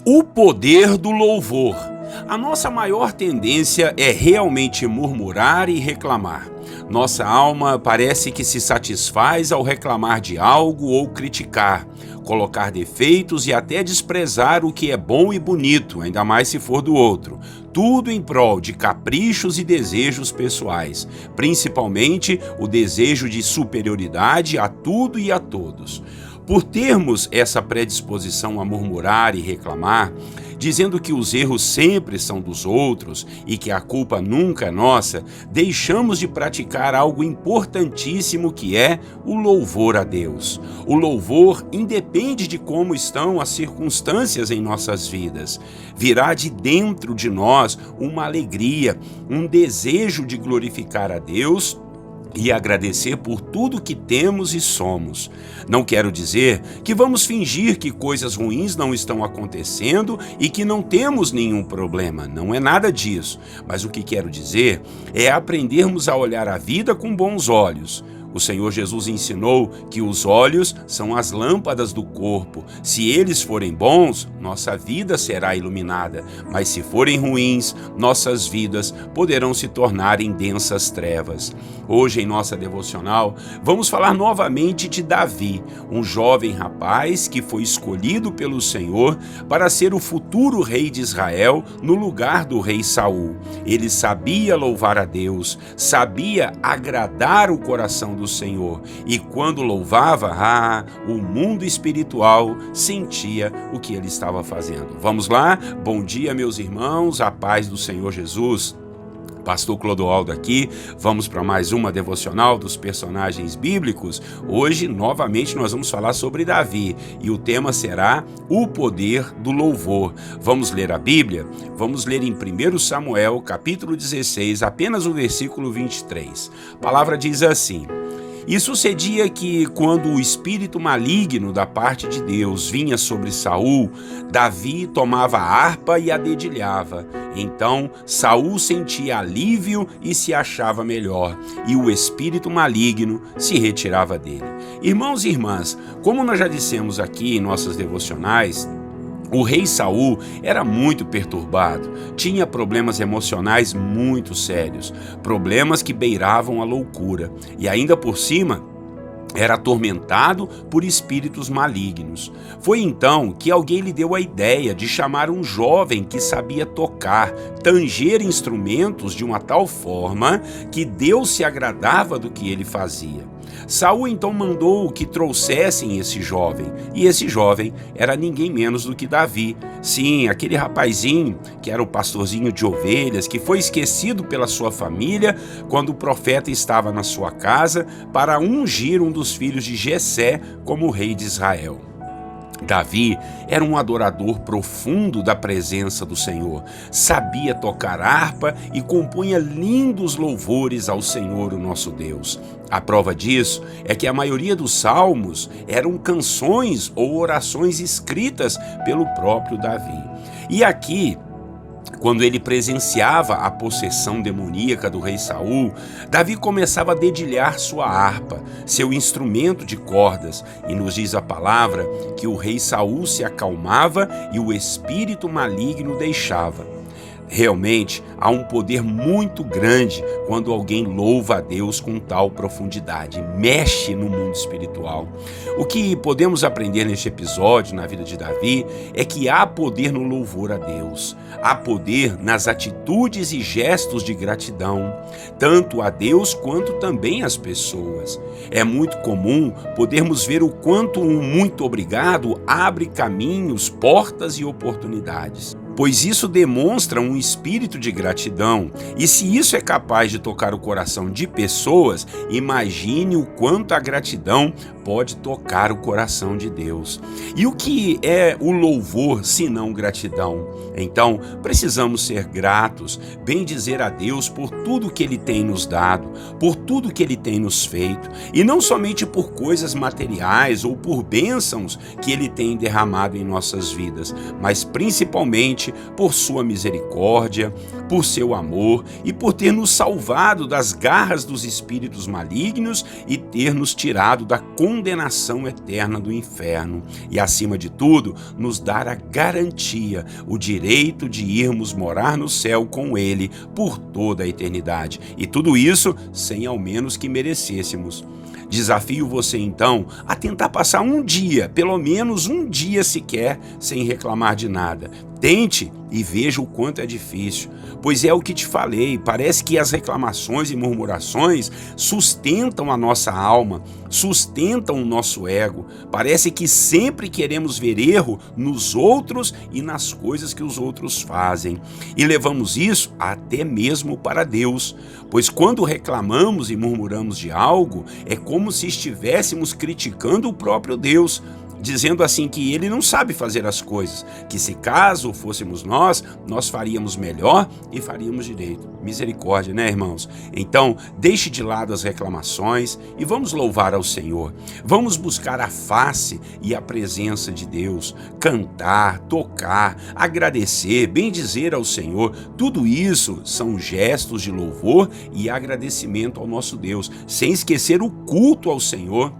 O poder do louvor. A nossa maior tendência é realmente murmurar e reclamar. Nossa alma parece que se satisfaz ao reclamar de algo ou criticar, colocar defeitos e até desprezar o que é bom e bonito, ainda mais se for do outro. Tudo em prol de caprichos e desejos pessoais, principalmente o desejo de superioridade a tudo e a todos. Por termos essa predisposição a murmurar e reclamar, dizendo que os erros sempre são dos outros e que a culpa nunca é nossa, deixamos de praticar algo importantíssimo que é o louvor a Deus. O louvor independe de como estão as circunstâncias em nossas vidas. Virá de dentro de nós uma alegria, um desejo de glorificar a Deus e agradecer por tudo que temos e somos. Não quero dizer que vamos fingir que coisas ruins não estão acontecendo e que não temos nenhum problema, não é nada disso. Mas o que quero dizer é aprendermos a olhar a vida com bons olhos. O Senhor Jesus ensinou que os olhos são as lâmpadas do corpo. Se eles forem bons, nossa vida será iluminada, mas se forem ruins, nossas vidas poderão se tornar em densas trevas. Hoje, em nossa devocional, vamos falar novamente de Davi, um jovem rapaz que foi escolhido pelo Senhor para ser o futuro rei de Israel no lugar do rei Saul. Ele sabia louvar a Deus, sabia agradar o coração do Senhor, e quando louvava, o mundo espiritual sentia o que ele estava fazendo. Vamos lá? Bom dia, meus irmãos, a paz do Senhor Jesus. Pastor Clodoaldo aqui, vamos para mais uma devocional dos personagens bíblicos. Hoje, novamente, nós vamos falar sobre Davi e o tema será o poder do louvor. Vamos ler a Bíblia? Vamos ler em 1 Samuel, capítulo 16, apenas o versículo 23. A palavra diz assim: E sucedia que, quando o espírito maligno da parte de Deus vinha sobre Saul, Davi tomava a harpa e a dedilhava. Então Saul sentia alívio e se achava melhor, e o espírito maligno se retirava dele. Irmãos e irmãs, como nós já dissemos aqui em nossas devocionais, o rei Saul era muito perturbado, tinha problemas emocionais muito sérios, problemas que beiravam a loucura, e ainda por cima era atormentado por espíritos malignos. Foi então que alguém lhe deu a ideia de chamar um jovem que sabia tocar, tanger instrumentos de uma tal forma que Deus se agradava do que ele fazia. Saul então mandou que trouxessem esse jovem, e esse jovem era ninguém menos do que Davi. Sim, aquele rapazinho que era o pastorzinho de ovelhas, que foi esquecido pela sua família quando o profeta estava na sua casa para ungir um dos filhos de Jessé como rei de Israel. Davi era um adorador profundo da presença do Senhor, sabia tocar harpa e compunha lindos louvores ao Senhor, o nosso Deus. A prova disso é que a maioria dos salmos eram canções ou orações escritas pelo próprio Davi. E aqui, quando ele presenciava a possessão demoníaca do rei Saul, Davi começava a dedilhar sua harpa, seu instrumento de cordas, e nos diz a palavra que o rei Saul se acalmava e o espírito maligno deixava. Realmente, há um poder muito grande quando alguém louva a Deus com tal profundidade, mexe no mundo espiritual. O que podemos aprender neste episódio, na vida de Davi, é que há poder no louvor a Deus. Há poder nas atitudes e gestos de gratidão, tanto a Deus quanto também às pessoas. É muito comum podermos ver o quanto um muito obrigado abre caminhos, portas e oportunidades, pois isso demonstra um espírito de gratidão, e se isso é capaz de tocar o coração de pessoas, imagine o quanto a gratidão pode tocar o coração de Deus. E o que é o louvor se não gratidão? Então, precisamos ser gratos, bendizer a Deus por tudo que Ele tem nos dado, por tudo que Ele tem nos feito, e não somente por coisas materiais ou por bênçãos que Ele tem derramado em nossas vidas, mas principalmente eternamente por sua misericórdia, por seu amor e por ter nos salvado das garras dos espíritos malignos e ter nos tirado da condenação eterna do inferno. E, acima de tudo, nos dar a garantia, o direito de irmos morar no céu com Ele por toda a eternidade. E tudo isso sem ao menos que merecêssemos. Desafio você então a tentar passar um dia, pelo menos um dia sequer, sem reclamar de nada. Tente e veja o quanto é difícil, pois é o que te falei, parece que as reclamações e murmurações sustentam a nossa alma, sustentam o nosso ego. Parece que sempre queremos ver erro nos outros e nas coisas que os outros fazem. E levamos isso até mesmo para Deus, pois quando reclamamos e murmuramos de algo, é como se estivéssemos criticando o próprio Deus, dizendo assim que ele não sabe fazer as coisas, que se caso fôssemos nós faríamos melhor e faríamos direito. Misericórdia, né, irmãos? Então, deixe de lado as reclamações e vamos louvar ao Senhor. Vamos buscar a face e a presença de Deus, cantar, tocar, agradecer, bendizer ao Senhor. Tudo isso são gestos de louvor e agradecimento ao nosso Deus, sem esquecer o culto ao Senhor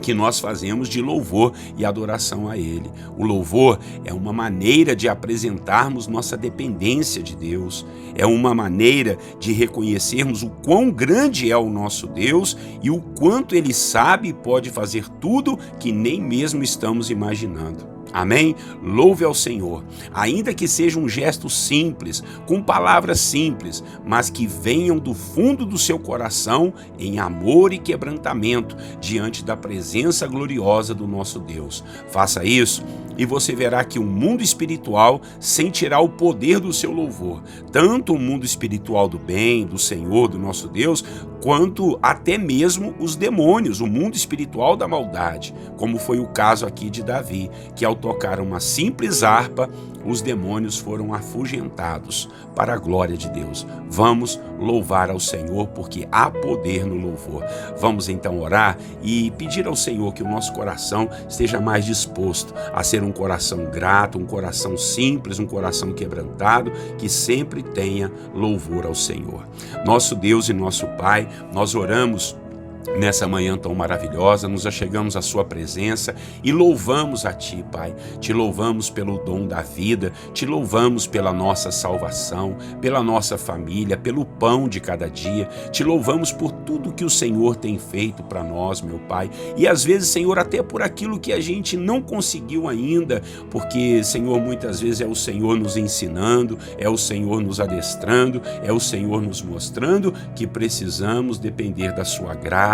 que nós fazemos de louvor e adoração a Ele. O louvor é uma maneira de apresentarmos nossa dependência de Deus, é uma maneira de reconhecermos o quão grande é o nosso Deus e o quanto Ele sabe e pode fazer tudo que nem mesmo estamos imaginando. Amém? Louve ao Senhor, ainda que seja um gesto simples, com palavras simples, mas que venham do fundo do seu coração em amor e quebrantamento diante da presença gloriosa do nosso Deus. Faça isso e você verá que o mundo espiritual sentirá o poder do seu louvor, tanto o mundo espiritual do bem, do Senhor, do nosso Deus, quanto até mesmo os demônios, o mundo espiritual da maldade, como foi o caso aqui de Davi, que ao tocar uma simples harpa, os demônios foram afugentados para a glória de Deus. Vamos louvar ao Senhor, porque há poder no louvor. Vamos então orar e pedir ao Senhor que o nosso coração esteja mais disposto a ser um coração grato, um coração simples, um coração quebrantado, que sempre tenha louvor ao Senhor. Nosso Deus e nosso Pai, nós oramos nessa manhã tão maravilhosa, nos achegamos à sua presença e louvamos a Ti, Pai. Te louvamos pelo dom da vida, te louvamos pela nossa salvação, pela nossa família, pelo pão de cada dia. Te louvamos por tudo que o Senhor tem feito para nós, meu Pai. E às vezes, Senhor, até por aquilo que a gente não conseguiu ainda, porque, Senhor, muitas vezes é o Senhor nos ensinando, é o Senhor nos adestrando, é o Senhor nos mostrando que precisamos depender da sua graça,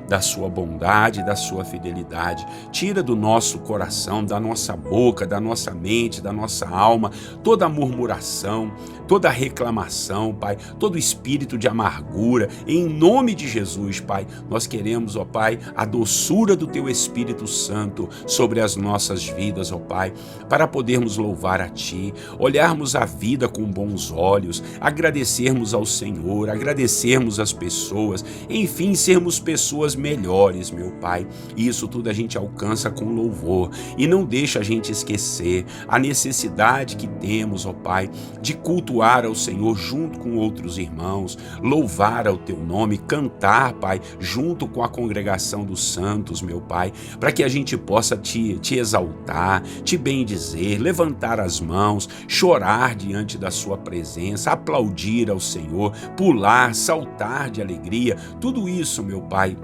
da sua bondade, da sua fidelidade. Tira do nosso coração, da nossa boca, da nossa mente, da nossa alma, toda a murmuração, toda a reclamação, Pai, todo espírito de amargura. Em nome de Jesus, Pai, nós queremos, ó Pai, a doçura do Teu Espírito Santo sobre as nossas vidas, ó Pai, para podermos louvar a Ti, olharmos a vida com bons olhos, agradecermos ao Senhor, agradecermos as pessoas, enfim, sermos pessoas melhores, meu Pai. E isso tudo a gente alcança com louvor. E não deixa a gente esquecer a necessidade que temos, ó Pai, de cultuar ao Senhor junto com outros irmãos, louvar ao Teu nome, cantar, Pai, junto com a congregação dos santos, meu Pai, para que a gente possa te exaltar, te bendizer, levantar as mãos, chorar diante da Sua presença, aplaudir ao Senhor, pular, saltar de alegria. Tudo isso, meu Pai,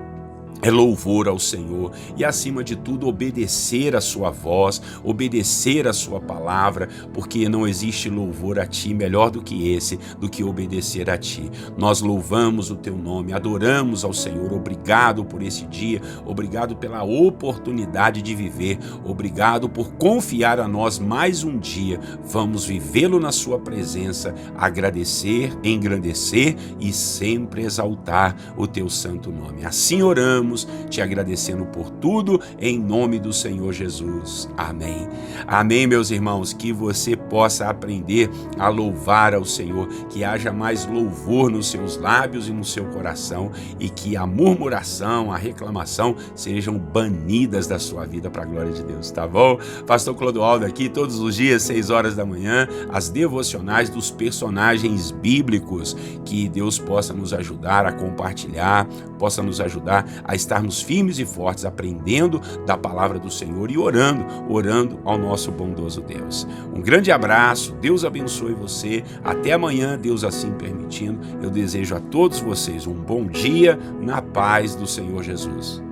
é louvor ao Senhor e, acima de tudo, obedecer a Sua voz, obedecer a Sua palavra, porque não existe louvor a Ti melhor do que esse, do que obedecer a Ti. Nós louvamos o Teu nome, adoramos ao Senhor. Obrigado por esse dia, obrigado pela oportunidade de viver, obrigado por confiar a nós mais um dia. Vamos vivê-lo na Sua presença, agradecer, engrandecer e sempre exaltar o Teu santo nome. Assim oramos oramos, te agradecendo por tudo, em nome do Senhor Jesus. Amém. Amém, meus irmãos, que você possa aprender a louvar ao Senhor, que haja mais louvor nos seus lábios e no seu coração, e que a murmuração, a reclamação sejam banidas da sua vida para a glória de Deus, tá bom? Pastor Clodoaldo aqui, todos os dias, 6 horas da manhã, as devocionais dos personagens bíblicos. Que Deus possa nos ajudar a compartilhar, possa nos ajudar a estarmos firmes e fortes, aprendendo da palavra do Senhor e orando ao nosso bondoso Deus. Um grande abraço, Deus abençoe você, até amanhã, Deus assim permitindo. Eu desejo a todos vocês um bom dia na paz do Senhor Jesus.